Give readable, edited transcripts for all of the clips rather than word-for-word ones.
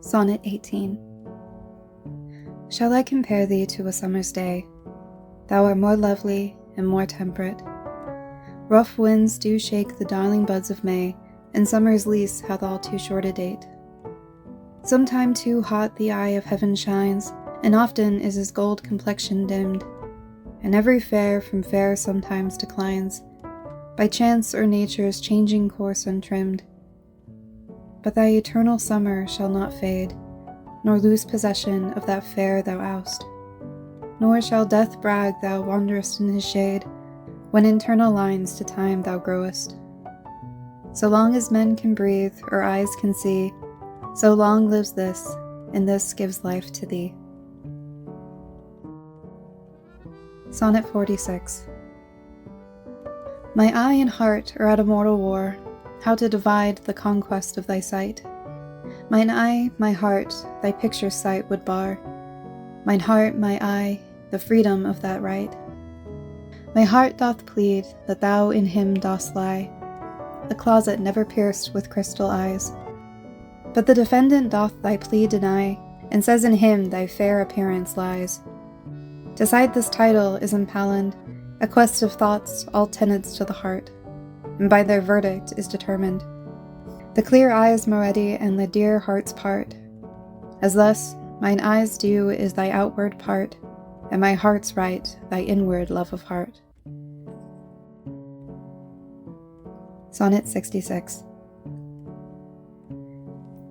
Sonnet 18. Shall I compare thee to a summer's day? Thou art more lovely and more temperate. Rough winds do shake the darling buds of May, and summer's lease hath all too short a date. Sometime too hot the eye of heaven shines, and often is his gold complexion dimmed, and every fair from fair sometimes declines, by chance or nature's changing course untrimmed. But thy eternal summer shall not fade, nor lose possession of that fair thou oust, nor shall death brag thou wanderest in his shade, when internal lines to time thou growest. So long as men can breathe or eyes can see, so long lives this, and this gives life to thee. Sonnet 46. My eye and heart are at a mortal war, how to divide the conquest of thy sight. Mine eye, my heart, thy picture sight would bar, mine heart, my eye, the freedom of that right. My heart doth plead that thou in him dost lie, a closet never pierced with crystal eyes. But the defendant doth thy plea deny, and says in him thy fair appearance lies. Decide this title is impallind, a quest of thoughts all tenants to the heart, and by their verdict is determined the clear eyes Moretti and the dear heart's part. As thus mine eyes do is thy outward part, and my heart's right thy inward love of heart. Sonnet 66.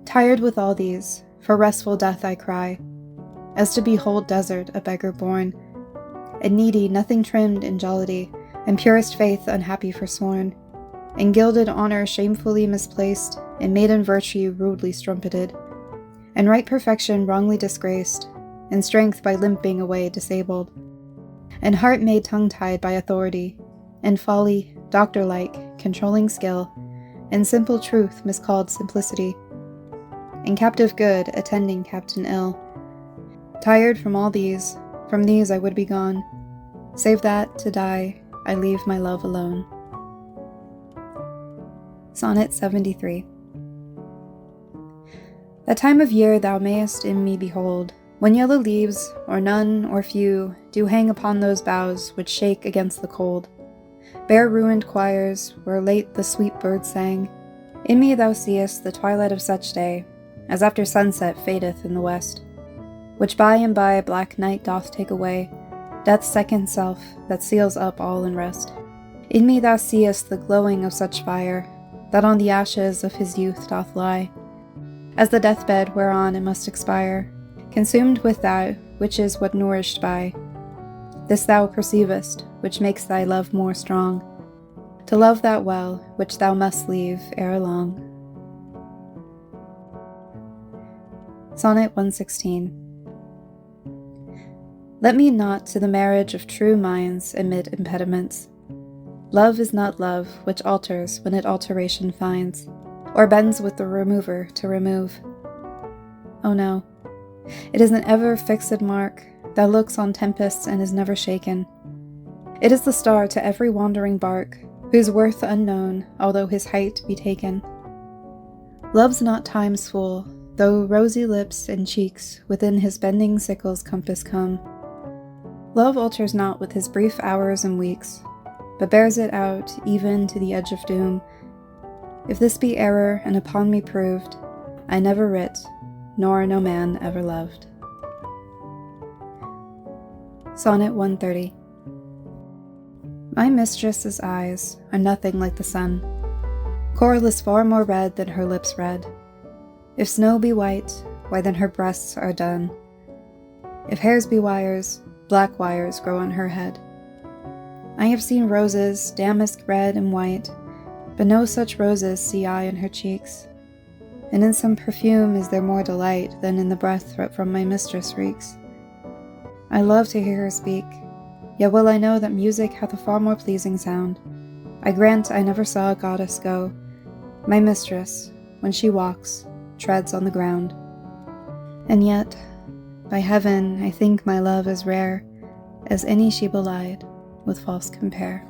Tired with all these, for restful death I cry, as to behold desert a beggar born, and needy nothing trimmed in jollity, and purest faith unhappy forsworn, and gilded honor shamefully misplaced, and maiden virtue rudely strumpeted, and right perfection wrongly disgraced, and strength by limping away disabled, and heart made tongue-tied by authority, and folly, doctor-like, controlling skill, and simple truth miscalled simplicity, and captive good attending captain ill. Tired from all these, from these I would be gone, save that, to die, I leave my love alone. Sonnet 73. That time of year thou mayest in me behold, when yellow leaves, or none or few, do hang upon those boughs which shake against the cold. Bare ruined choirs, where late the sweet birds sang, in me thou seest the twilight of such day, as after sunset fadeth in the west, which by and by black night doth take away, death's second self that seals up all in rest. In me thou seest the glowing of such fire, that on the ashes of his youth doth lie, as the deathbed whereon it must expire, consumed with that which is what nourished by. This thou perceivest, which makes thy love more strong, to love that well which thou must leave ere long. Sonnet 116. Let me not to the marriage of true minds admit impediments. Love is not love which alters when it alteration finds, or bends with the remover to remove. Oh no, it is an ever fixed mark that looks on tempests and is never shaken. It is the star to every wandering bark, whose worth unknown, although his height be taken. Love's not time's fool, though rosy lips and cheeks within his bending sickle's compass come. Love alters not with his brief hours and weeks, but bears it out even to the edge of doom. If this be error and upon me proved, I never writ, nor no man ever loved. Sonnet 130. My mistress's eyes are nothing like the sun. Coral is far more red than her lips red. If snow be white, why then her breasts are dun. If hairs be wires, black wires grow on her head. I have seen roses, damask red and white, but no such roses see I in her cheeks, and in some perfume is there more delight than in the breath that from my mistress reeks. I love to hear her speak, yet well I know that music hath a far more pleasing sound. I grant I never saw a goddess go. My mistress, when she walks, treads on the ground. And yet, by heaven, I think my love as rare as any she belied with false compare.